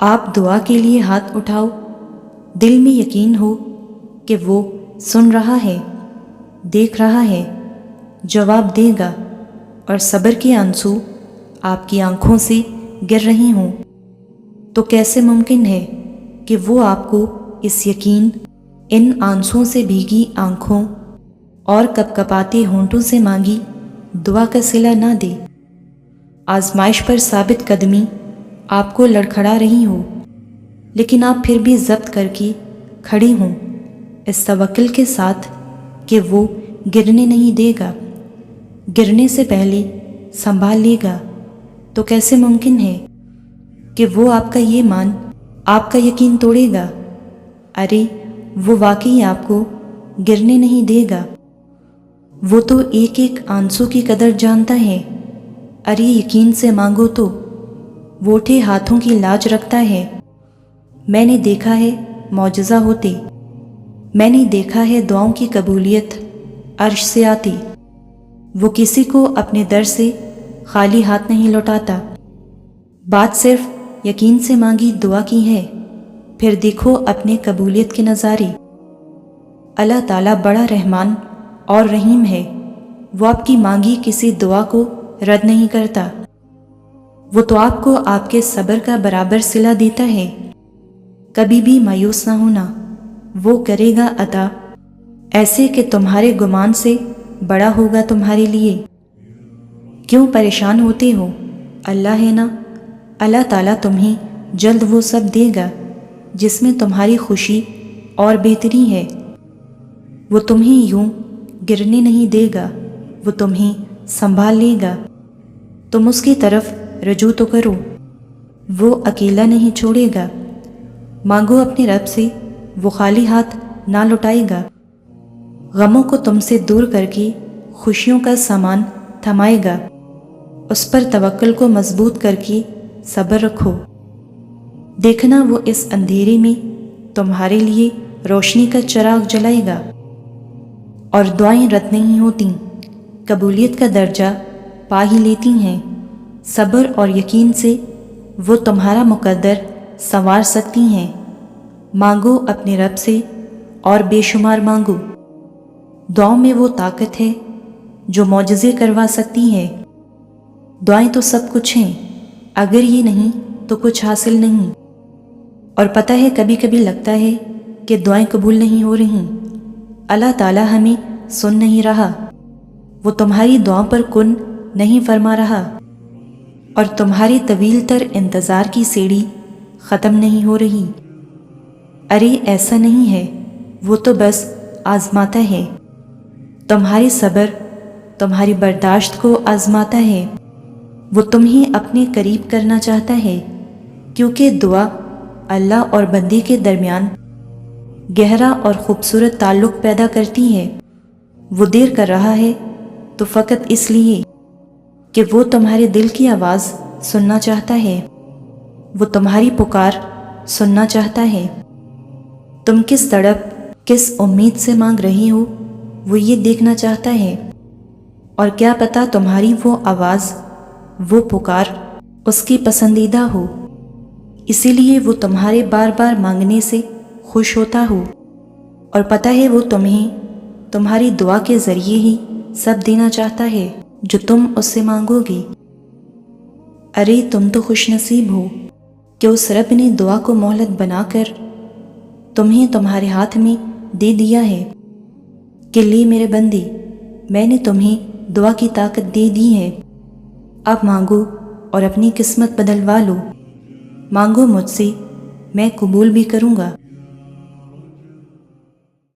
آپ دعا کے لیے ہاتھ اٹھاؤ، دل میں یقین ہو کہ وہ سن رہا ہے، دیکھ رہا ہے، جواب دے گا، اور صبر کے آنسو آپ کی آنکھوں سے گر رہی ہوں، تو کیسے ممکن ہے کہ وہ آپ کو اس یقین، ان آنسوؤں سے بھیگی آنکھوں اور کپکپاتے ہونٹوں سے مانگی دعا کا صلہ نہ دے؟ آزمائش پر ثابت قدمی آپ کو لڑکھڑا رہی ہو، لیکن آپ پھر بھی ضبط کر کے کھڑی ہوں، اس توکل کے ساتھ کہ وہ گرنے نہیں دے گا، گرنے سے پہلے سنبھال لے گا۔ تو کیسے ممکن ہے کہ وہ آپ کا یہ مان، آپ کا یقین توڑے گا؟ ارے وہ واقعی آپ کو گرنے نہیں دے گا، وہ تو ایک ایک آنسو کی قدر جانتا ہے۔ ارے یقین سے مانگو تو ووٹھے ہاتھوں کی لاج رکھتا ہے۔ میں نے دیکھا ہے معجزہ ہوتے، میں نے دیکھا ہے دعاؤں کی قبولیت عرش سے آتی۔ وہ کسی کو اپنے در سے خالی ہاتھ نہیں لوٹاتا۔ بات صرف یقین سے مانگی دعا کی ہے، پھر دیکھو اپنے قبولیت کے نظارے۔ اللہ تعالیٰ بڑا رحمان اور رحیم ہے، وہ آپ کی مانگی کسی دعا کو رد نہیں کرتا، وہ تو آپ کو آپ کے صبر کا برابر صلہ دیتا ہے۔ کبھی بھی مایوس نہ ہونا، وہ کرے گا عطا، ایسے کہ تمہارے گمان سے بڑا ہوگا تمہارے لیے۔ کیوں پریشان ہوتے ہو؟ اللہ ہے نا، اللہ تعالیٰ تمہیں جلد وہ سب دے گا جس میں تمہاری خوشی اور بہتری ہے۔ وہ تمہیں یوں گرنے نہیں دے گا، وہ تمہیں سنبھال لے گا۔ تم اس کی طرف رجوع تو کرو، وہ اکیلا نہیں چھوڑے گا۔ مانگو اپنے رب سے، وہ خالی ہاتھ نہ لوٹائے گا۔ غموں کو تم سے دور کر کے خوشیوں کا سامان تھمائے گا۔ اس پر توکل کو مضبوط کر کے صبر رکھو، دیکھنا وہ اس اندھیرے میں تمہارے لیے روشنی کا چراغ جلائے گا۔ اور دعائیں رد نہیں ہوتیں، قبولیت کا درجہ پا ہی لیتی ہیں۔ صبر اور یقین سے وہ تمہارا مقدر سنوار سکتی ہیں۔ مانگو اپنے رب سے اور بے شمار مانگو۔ دعاؤں میں وہ طاقت ہے جو معجزے کروا سکتی ہے۔ دعائیں تو سب کچھ ہیں، اگر یہ نہیں تو کچھ حاصل نہیں۔ اور پتہ ہے کبھی کبھی لگتا ہے کہ دعائیں قبول نہیں ہو رہی، اللہ تعالیٰ ہمیں سن نہیں رہا، وہ تمہاری دعاؤں پر کن نہیں فرما رہا، اور تمہاری طویل تر انتظار کی سیڑھی ختم نہیں ہو رہی۔ ارے ایسا نہیں ہے، وہ تو بس آزماتا ہے، تمہاری صبر، تمہاری برداشت کو آزماتا ہے۔ وہ تمہیں اپنے قریب کرنا چاہتا ہے، کیونکہ دعا اللہ اور بندے کے درمیان گہرا اور خوبصورت تعلق پیدا کرتی ہے۔ وہ دیر کر رہا ہے تو فقط اس لیے کہ وہ تمہارے دل کی آواز سننا چاہتا ہے، وہ تمہاری پکار سننا چاہتا ہے۔ تم کس تڑپ، کس امید سے مانگ رہی ہو، وہ یہ دیکھنا چاہتا ہے، اور کیا پتہ تمہاری وہ آواز، وہ پکار اس کی پسندیدہ ہو، اسی لیے وہ تمہارے بار بار مانگنے سے خوش ہوتا ہو، اور پتہ ہے وہ تمہیں تمہاری دعا کے ذریعے ہی سب دینا چاہتا ہے جو تم اس سے مانگو گے۔ ارے تم تو خوش نصیب ہو کہ اس رب نے دعا کو مہلت بنا کر تمہیں تمہارے ہاتھ میں دے دیا ہے کہ لے میرے بندے، میں نے تمہیں دعا کی طاقت دے دی ہے، اب مانگو اور اپنی قسمت بدلوا لو۔ مانگو مجھ سے، میں قبول بھی کروں گا۔